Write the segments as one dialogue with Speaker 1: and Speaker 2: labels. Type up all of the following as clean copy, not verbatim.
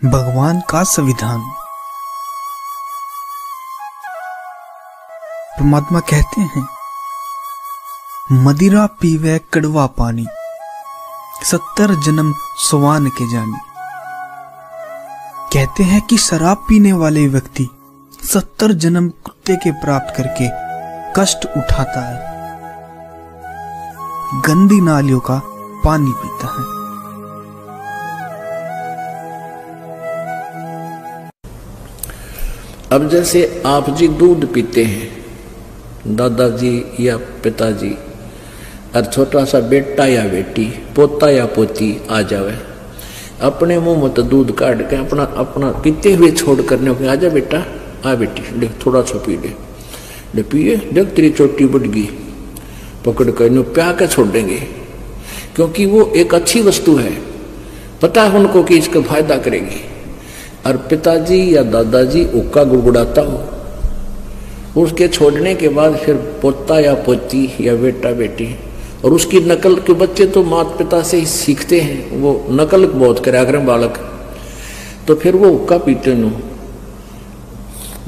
Speaker 1: भगवान का संविधान। परमात्मा कहते हैं, मदिरा पीवे कड़वा पानी, 70 जन्म स्वान के जानी। कहते हैं कि शराब पीने वाले व्यक्ति 70 जन्म कुत्ते के प्राप्त करके कष्ट उठाता है, गंदी नालियों का पानी पीता है।
Speaker 2: अब जैसे आप जी दूध पीते हैं, दादाजी या पिताजी, और छोटा सा बेटा या बेटी, पोता या पोती आ जावे, अपने मुंह में तो दूध काट के अपना अपना पीते हुए छोड़ करने को, आजा बेटा, आ बेटी, देख थोड़ा सा पी ले पिए, देख तेरी चोटी बढ़ गई, पकड़ कर नो प्या के छोड़ देंगे, क्योंकि वो एक अच्छी वस्तु है, पता है उनको कि इसका फायदा करेगी। और पिताजी या दादाजी उक्का गुड़गुड़ाता हो, उसके छोड़ने के बाद फिर पोता या पोती या बेटा बेटी, और उसकी नकल के बच्चे तो माता पिता से ही सीखते हैं, वो नकल बहुत करा करें बालक, तो फिर वो उक्का पीते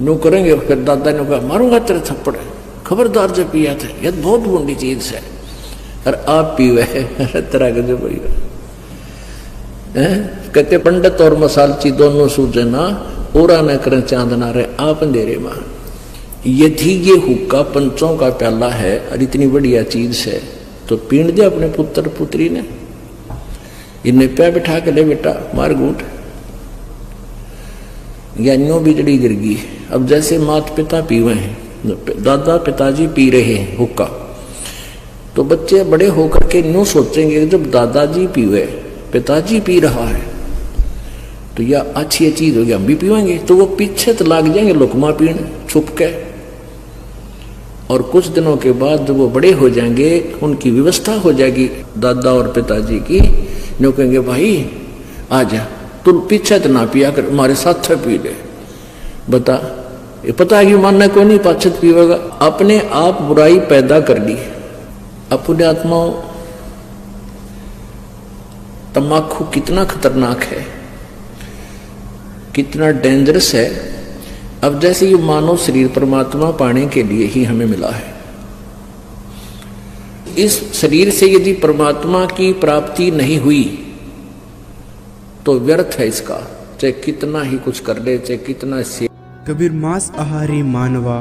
Speaker 2: नो करेंगे। फिर दादा ने कहा, मारूंगा तेरे थप्पड़, खबरदार जब पिया था, यह बहुत बुरी चीज है, और आप पीवे तरह के जो बढ़िया कहते, पंडित और मसालची दोनों सूझे ना, ओरा न करें चांद ना रहे आप अंधेरे मां। यदि ये हुक्का पंचों का प्याला है और इतनी बढ़िया चीज है, तो पीण दे अपने पुत्र पुत्री ने, इन्हें प्या बिठा के ले बेटा मार घूट, या न्यों बिजली गिर गई। अब जैसे माता पिता पीवे हैं, दादा पिताजी पी रहे हैं हुक्का, तो बच्चे बड़े होकर के न्यों सोचेंगे, जब दादाजी पीवे, पिताजी पी रहा है, तो यह अच्छी चीज होगी, हम भी पीवेंगे, तो वो पीछे तो लाग जाएंगे लुकमा पीण छुप के। और कुछ दिनों के बाद जब वो बड़े हो जाएंगे, उनकी व्यवस्था हो जाएगी दादा और पिताजी की, जो कहेंगे, भाई आजा, तू पीछे तो ना पिया कर, हमारे साथ पी ले, बता, ये पता है कि मानना कोई नहीं, पाछत पीवेगा। अपने आप बुराई पैदा कर ली। अपने आत्माओं, तम्बाकू कितना खतरनाक है, कितना डेंजरस है। अब जैसे ये मानव शरीर परमात्मा पाने के लिए ही हमें मिला है, इस शरीर से यदि परमात्मा की प्राप्ति नहीं हुई तो व्यर्थ है इसका, चाहे कितना ही कुछ कर ले, चाहे कितना से।
Speaker 3: कबीर मांस आहारी मानवा,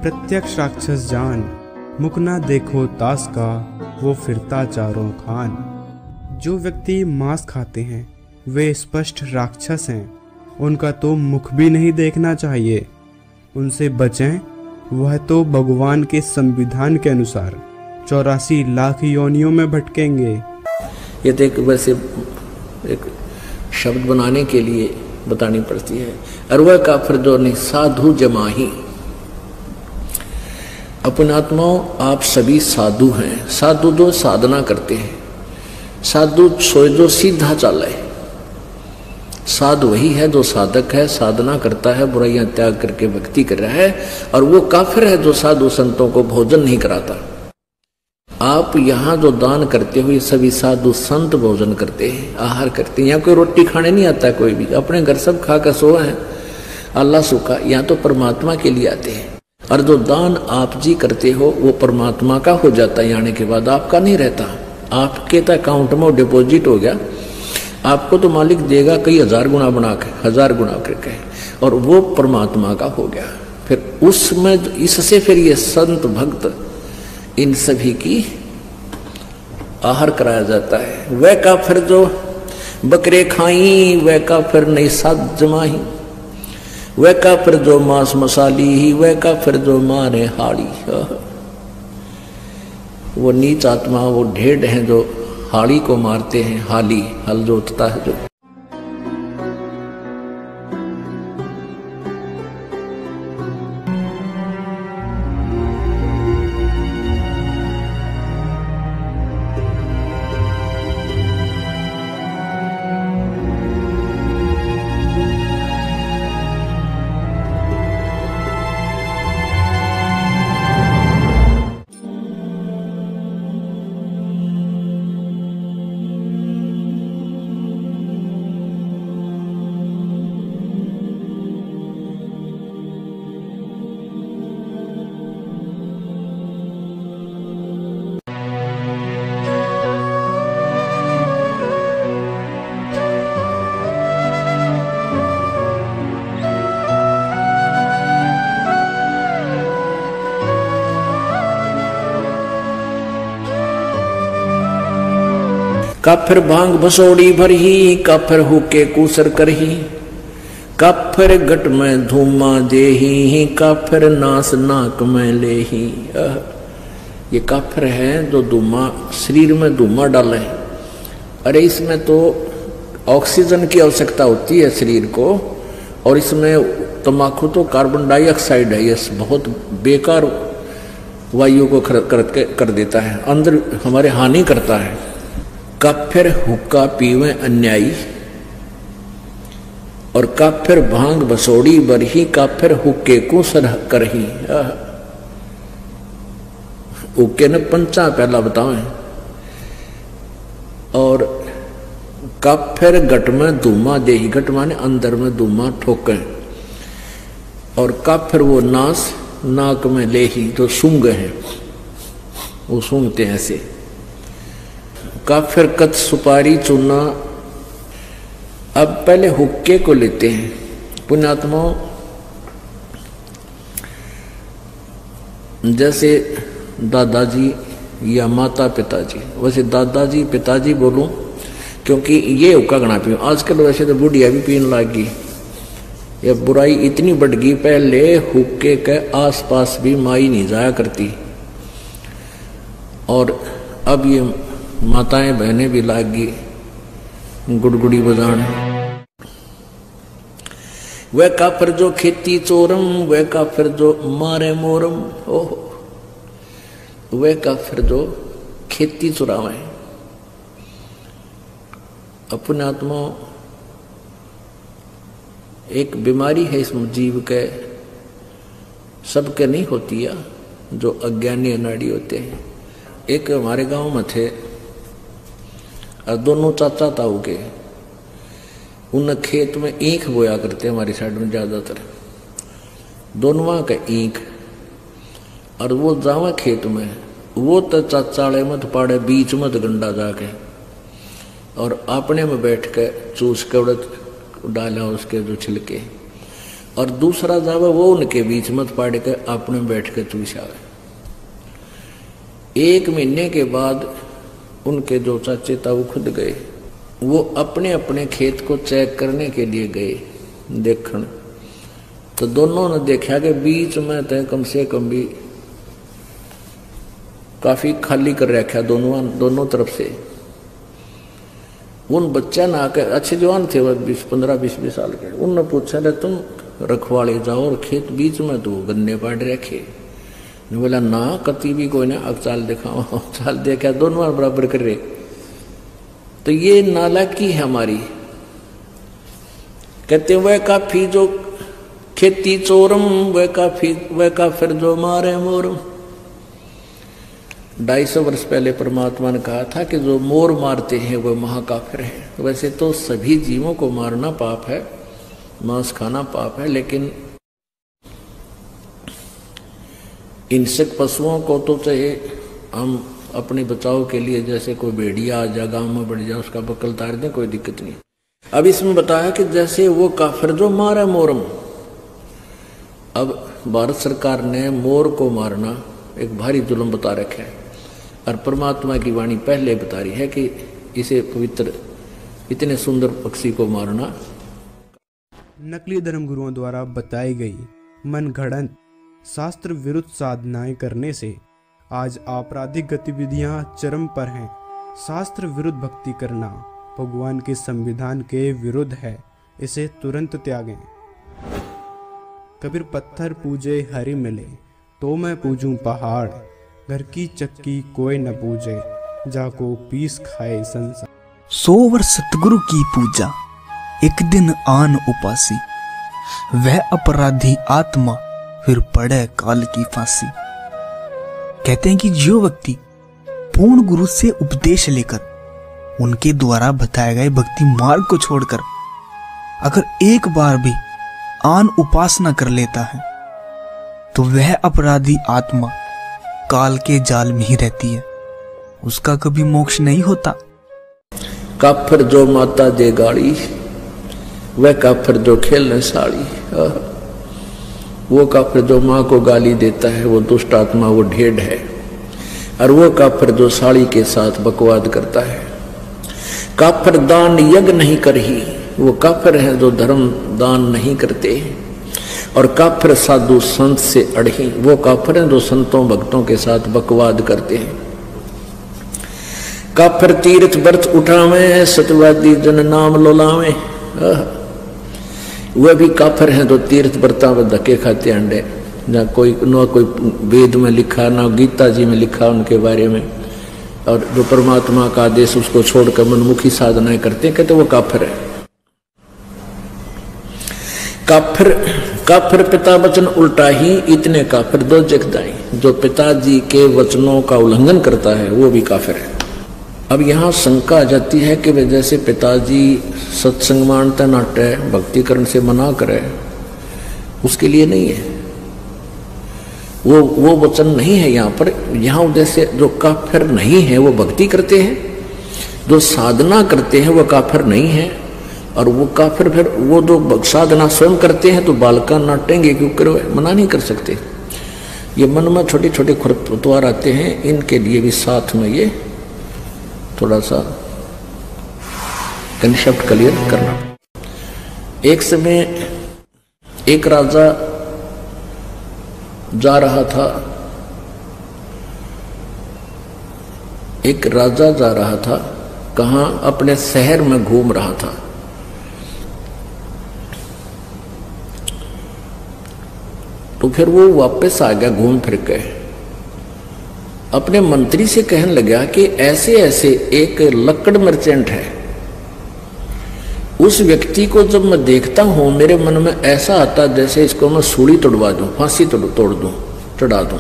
Speaker 3: प्रत्यक्ष राक्षस जान, मुख ना देखो तास का, वो फिरता चारों खान। जो व्यक्ति मांस खाते हैं वे स्पष्ट राक्षस हैं, उनका तो मुख भी नहीं देखना चाहिए, उनसे बचें, वह तो भगवान के संविधान के अनुसार 84 लाख योनियों में भटकेंगे।
Speaker 2: ये तो एक वैसे एक शब्द बनाने के लिए बतानी पड़ती है। अरवा काफिर जो ने साधु जमाही। अपने आत्माओं, आप सभी साधु हैं। साधु जो साधना करते हैं, साधु सोए जो सीधा चल है, साधु वही है जो साधक है, साधना करता है, बुराइयां त्याग करके भक्ति कर रहा है। और वो काफिर है जो साधु संतों को भोजन नहीं कराता। आप यहाँ जो दान करते हो, ये सभी साधु संत भोजन करते हैं, आहार करते हैं। यहाँ कोई रोटी खाने नहीं आता, कोई भी अपने घर सब खा कर सोए हैं, अल्लाह सुखा। यहाँ तो परमात्मा के लिए आते हैं। और जो दान आप जी करते हो वो परमात्मा का हो जाता है, आने के बाद आपका नहीं रहता। आपके तो अकाउंट में डिपॉजिट हो गया, आपको तो मालिक देगा कई हजार गुना बना के, 1000 गुना करके, और वो परमात्मा का हो गया। फिर उसमें इससे फिर ये संत भक्त इन सभी की आहार कराया जाता है। वह का फिर जो बकरे खाई, वह का फिर नहीं साध जमाही, वह का फिर जो मांस मसाली ही, वह का फिर जो मारे हाड़ी। वो नीच आत्मा, वो ढेड हैं जो हाड़ी को मारते हैं, हाली हल जोतता है जो। काफिर भांग भसोड़ी भरही, काफिर हुके कूसर करही, काफिर गट में धूमा देही, काफिर नास नाक में लेही। ये काफिर है जो धूमा शरीर में धूमा डाले। अरे इसमें तो ऑक्सीजन की आवश्यकता होती है शरीर को, और इसमें तम्बाकू तो कार्बन डाइऑक्साइड है, ये बहुत बेकार वायु को कर देता है, अंदर हमारे हानि करता है। काफिर हुक्का पीवे अन्यायी, और काफिर भांग बसोड़ी बरही, काफिर हुक्के को सर करही। हुक्के ने पंचा पहला बतावे। और काफिर गट में धूमा देही, गट माने अंदर में धूमा ठोके, और काफिर वो नास नाक में लेही, जो सूंघ है वो सूंघते हैं ऐसे। काफिर कत सुपारी चूना। अब पहले हुक्के को लेते हैं पुण्यात्माओं। जैसे दादाजी या माता पिताजी, वैसे दादाजी पिताजी बोलूं क्योंकि ये हुक्का गणा पी। आजकल वैसे तो बुढ़िया भी पीने लग गई, ये बुराई इतनी बढ़ गई। पहले हुक्के के आसपास भी माई नहीं जाया करती, और अब ये माताएं बहनें भी लाग गई गुड़गुड़ी बजाने। वह काफिर जो खेती चोरम, वह काफिर जो मारे मोरम। ओह, वह काफिर जो खेती चुरावे। अपने आत्मा एक बीमारी है इस जीव के, सबके नहीं होती है, जो अज्ञानी अनाड़ी होते हैं। एक हमारे गांव में थे, और दोनों चाचा ताऊ के, उन खेत में ईख बोया करते हमारी साइड में ज्यादातर, दोनों का ईख। और वो जावा खेत में, वो तो चाचाड़े मत पाड़े बीच मत गंडा जाके, और अपने में बैठ के चूस के उड़द डाला उसके जो छिलके, और दूसरा जावा वो उनके बीच मत पाड़ के अपने में बैठ के चूस आवे। 1 महीने के बाद उनके जो चाचे था वो खुद गए, वो अपने अपने खेत को चेक करने के लिए गए देखने। तो दोनों ने देखा कि बीच में तो कम से कम भी काफी खाली कर रखा दोनों तरफ से। उन बच्चा ना आकर, अच्छे जवान थे वो 15-20 साल के, उनने पूछा रे तुम रखवाले जाओ और खेत बीच में तो गन्ने पाड़ रखे। बोला ना कति भी कोई ना, अब चाल दिखाओ। चाल देखा दोनों बराबर कर रहे। तो ये नालायकी है हमारी। कहते वह काफी जो खेती चोरम, वह काफिर जो मारे मोरम। 250 वर्ष पहले परमात्मा ने कहा था कि जो मोर मारते हैं वह महाकाफिर है। वैसे तो सभी जीवों को मारना पाप है, मांस खाना पाप है, लेकिन हिंसक पशुओं को तो चाहे हम अपने बचाव के लिए, जैसे कोई भेड़िया आ जा गांव में बढ़ जाए उसका बकल तार दें, कोई दिक्कत नहीं। अब इसमें बताया कि जैसे वो काफिर जो मारा मोरम। अब भारत सरकार ने मोर को मारना एक भारी जुल्म बता रखा है, और परमात्मा की वाणी पहले बता रही है कि इसे पवित्र, इतने सुंदर पक्षी को मारना।
Speaker 3: नकली धर्मगुरुओं द्वारा बताई गई मनगढ़ंत शास्त्र विरुद्ध साधनाएं करने से आज आपराधिक गतिविधियां चरम पर हैं। शास्त्र विरुद्ध भक्ति करना भगवान के संविधान के विरुद्ध है, इसे तुरंत त्यागें। कबीर पत्थर पूजे हरि मिले, तो मैं पूजूं पहाड़। घर की चक्की कोई न पूजे, जाको पीस खाए संसार।
Speaker 1: 100 वर्ष सतगुरु की पूजा, एक दिन आन उपासी। वह अपराधी आत्मा फिर पड़े काल की फांसी। कहते हैं कि जो व्यक्ति पूर्ण गुरु से उपदेश लेकर उनके द्वारा बताए गए भक्ति मार्ग को छोड़कर अगर एक बार भी आन उपासना कर लेता है, तो वह अपराधी आत्मा काल के जाल में ही रहती है, उसका कभी मोक्ष नहीं होता।
Speaker 2: काफिर जो माता दे गाड़ी, वह काफिर जो खेलने साड़ी। वो काफिर जो माँ को गाली देता है वो दुष्ट आत्मा, वो ढेड़ है। और वो काफिर जो साड़ी के साथ बकवाद करता है, काफिर दान यज्ञ नहीं करही, वो काफिर हैं जो धर्म दान नहीं करते। और काफिर साधु संत से अड़ही, वो काफिर हैं जो संतों भक्तों के साथ बकवाद करते हैं। काफिर तीर्थ व्रत उठावे, सत्यवादी जन नाम लोलावे, वह भी काफिर हैं जो तीर्थ व्रता में धक्के खाते अंडे, ना कोई वेद में लिखा ना गीता जी में लिखा उनके बारे में, और जो परमात्मा का आदेश उसको छोड़कर मनमुखी साधनाएं करते हैं, कहते वो काफिर है। काफिर पिता वचन उल्टा ही, इतने काफिर दो जगदाई। जो पिताजी के वचनों का उल्लंघन करता है वो भी काफिर है। अब यहाँ शंका आ जाती है कि जैसे पिताजी सत्संग मानते नाटे भक्तिकरण से मना करे, उसके लिए नहीं है, वो वचन नहीं है यहाँ पर। यहाँ उद्देश्य जो काफिर नहीं है वो भक्ति करते हैं, जो साधना करते हैं वो काफिर नहीं है। और वो काफिर फिर वो जो साधना स्वयं करते हैं तो बालका नाटेंगे, क्यों करो, मना नहीं कर सकते। ये मन में छोटे छोटे खरपतवार आते हैं, इनके लिए भी साथ में ये थोड़ा सा कंसेप्ट क्लियर करना। एक समय एक राजा जा रहा था, कहाँ, अपने शहर में घूम रहा था। तो फिर वो वापस आ गया घूम फिर के, अपने मंत्री से कहने लगा कि ऐसे ऐसे एक लकड़ मर्चेंट है, उस व्यक्ति को जब मैं देखता हूं मेरे मन में ऐसा आता जैसे इसको मैं सूली तोड़वा दूं, फांसी तोड़ दूं, चढ़ा दूं।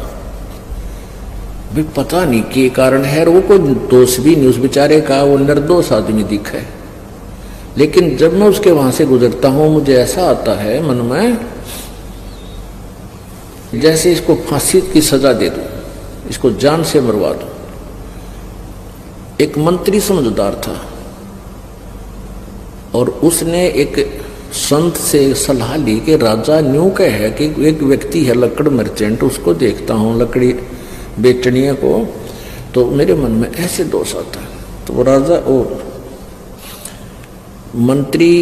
Speaker 2: भी पता नहीं के कारण है, और वो कोई दोष भी नहीं उस बेचारे का, वो निर्दोष आदमी दिखा है। लेकिन जब मैं उसके वहां से गुजरता हूं मुझे ऐसा आता है मन में जैसे इसको फांसी की सजा दे दूं, इसको जान से मरवा दूं। एक मंत्री समझदार था और उसने एक संत से सलाह ली कि राजा न्यू कह है कि एक व्यक्ति है लकड़ मर्चेंट, उसको देखता हूं लकड़ी बेचनिया को, तो मेरे मन में ऐसे दोष आता है। तो वो राजा और मंत्री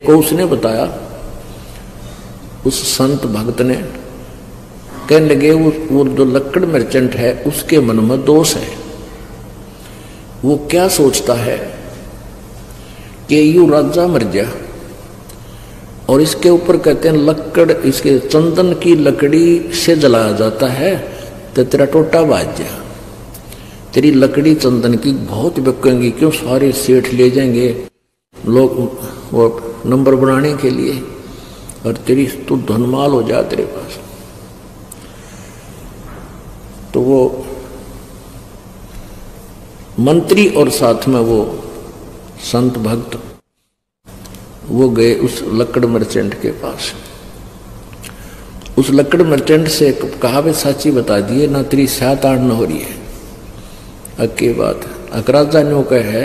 Speaker 2: को उसने बताया, उस संत भक्त ने कहने लगे वो जो लकड़ मर्चेंट है उसके मन में दोष है। वो क्या सोचता है कि यू राजा मर गया और इसके ऊपर कहते हैं लकड़, इसके चंदन की लकड़ी से जलाया जाता है तो तेरा टोटा बाज गया, तेरी लकड़ी चंदन की बहुत बिकेंगी, क्यों सारे सेठ ले जाएंगे लोग वो नंबर बनाने के लिए, और तेरी तू धनमाल हो जा तेरे पास। तो वो मंत्री और साथ में वो संत भक्त वो गए उस लकड़ मर्चेंट के पास। उस लकड़ मर्चेंट से कहा वे साची बता दिए ना, तेरी सात आठ न हो रही है। अक्की बात अकराजा ने कहा है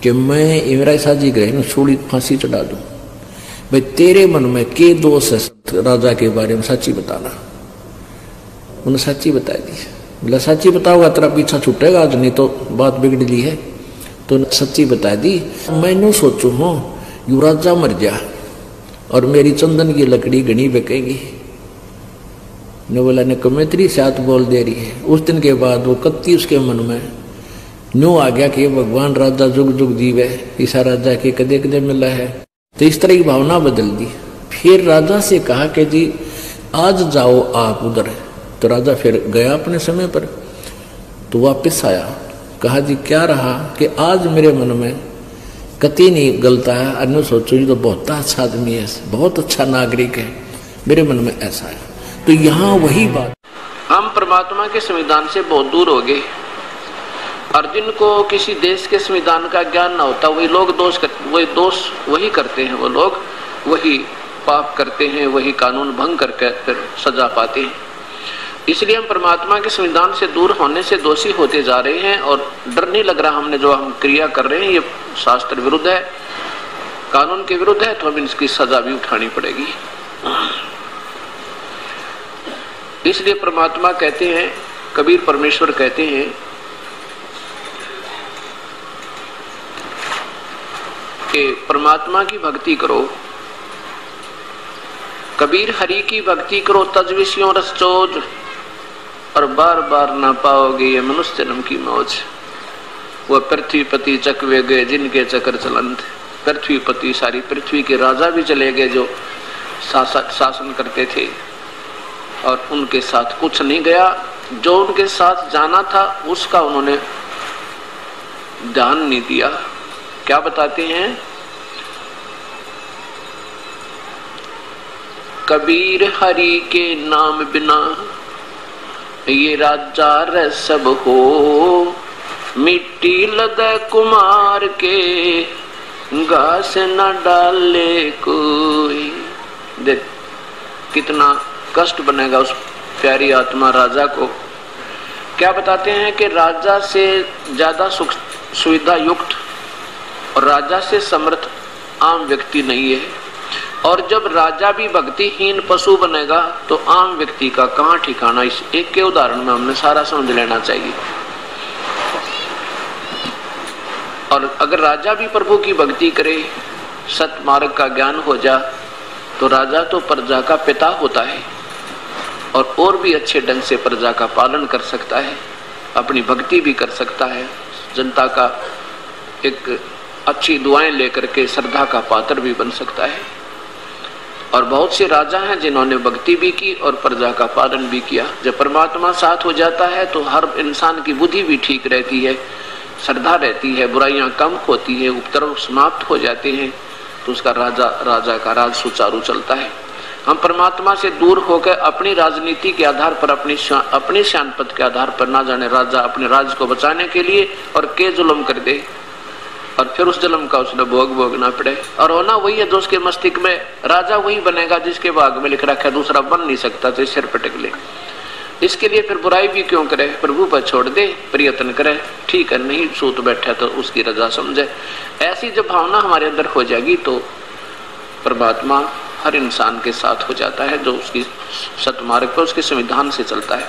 Speaker 2: कि मैं इमराई साजी गए न छोड़ी फांसी चढ़ा दूं। भाई तेरे मन में के दोष है राजा के बारे में, सच्ची बताना। उन्हें सच्ची बता दी। बोला सच्ची बताओगा तेरा पीछा छूटेगा आज, नहीं तो बात बिगड़ ली है। तो सच्ची बता दी। मैंने सोचू हूँ यू राजा मर गया और मेरी चंदन की लकड़ी घनी बिकेगी। ने बोला ने कमेत्री साथ बोल दे रही है। उस दिन के बाद वो कत्ती उसके मन में न्यू आ गया कि भगवान राजा जुग जुग जीवे, ईसा राजा के कदे कदे मिला है। तो इस तरह की भावना बदल दी। फिर राजा से कहा कि जी आज जाओ आप उधर। तो राजा फिर गया अपने समय पर। तो वापस आया, कहा जी क्या रहा कि आज मेरे मन में कति नहीं गलता है। अन्य सोचो ये तो बहुत अच्छा आदमी है, बहुत अच्छा नागरिक है, मेरे मन में ऐसा है। तो यहाँ वही बात,
Speaker 4: हम परमात्मा के संविधान से बहुत दूर हो गए। और जिनको किसी देश के संविधान का ज्ञान ना होता वही लोग दोष वही करते हैं, वो लोग वही पाप करते हैं, वही कानून भंग करके फिर सजा पाते हैं। इसलिए हम परमात्मा के संविधान से दूर होने से दोषी होते जा रहे हैं। और डर नहीं लग रहा हमने जो हम क्रिया कर रहे हैं ये शास्त्र विरुद्ध है, कानून के विरुद्ध है, तो हमें इसकी सजा भी उठानी पड़ेगी। इसलिए परमात्मा कहते हैं, कबीर परमेश्वर कहते हैं कि परमात्मा की भक्ति करो, कबीर हरि की भक्ति करो, तज विषयों रस चोज, और बार बार ना पाओगे ये मनुष्य जन्म की मौज। वह पृथ्वीपति चकवे गए जिनके चक्कर चलंत। पृथ्वीपति सारी पृथ्वी के राजा भी चले गए जो शासन करते थे, और उनके साथ कुछ नहीं गया। जो उनके साथ जाना था उसका उन्होंने ध्यान नहीं दिया। क्या बताते हैं? कबीर हरि के नाम बिना ये राजा रे सब हो, मिट्टी लदे कुमार के घास न डाले कोई। देख कितना कष्ट बनेगा उस प्यारी आत्मा राजा को। क्या बताते हैं कि राजा से ज्यादा सुख सुविधा युक्त और राजा से समर्थ आम व्यक्ति नहीं है, और जब राजा भी भक्तिहीन पशु बनेगा तो आम व्यक्ति का कहाँ ठिकाना। इस एक के उदाहरण में हमने सारा समझ लेना चाहिए। और अगर राजा भी प्रभु की भक्ति करे, सत मार्ग का ज्ञान हो जा, तो राजा तो प्रजा का पिता होता है और भी अच्छे ढंग से प्रजा का पालन कर सकता है, अपनी भक्ति भी कर सकता है, जनता का एक अच्छी दुआएं लेकर के श्रद्धा का पात्र भी बन सकता है। और बहुत से राजा हैं जिन्होंने भक्ति भी की और प्रजा का पालन भी किया। जब परमात्मा साथ हो जाता है तो हर इंसान की बुद्धि भी ठीक रहती है, श्रद्धा रहती है, बुराइयां कम होती है, उपद्रव समाप्त हो जाते हैं, तो उसका राजा का राज सुचारू चलता है। हम परमात्मा से दूर होकर अपनी राजनीति के आधार पर, अपनी श्यानपत के आधार पर, ना जाने राजा अपने राज्य को बचाने के लिए और के जुल्म कर दे, और फिर उस जुल्म का उसने भोग भोगना पड़े। और होना वही है जो उसके मस्तिष्क में, राजा वही बनेगा जिसके भाग में लिख रखा है, दूसरा बन नहीं सकता, तो सिर पटक ले। इसके लिए फिर बुराई भी क्यों करे, प्रभु पर छोड़ दे, प्रयत्न करे, ठीक है, नहीं सूत बैठा तो उसकी रजा समझे। ऐसी जब भावना हमारे अंदर हो जाएगी तो परमात्मा हर इंसान के साथ हो जाता है जो उसकी सतमार्ग पर उसके संविधान से चलता है।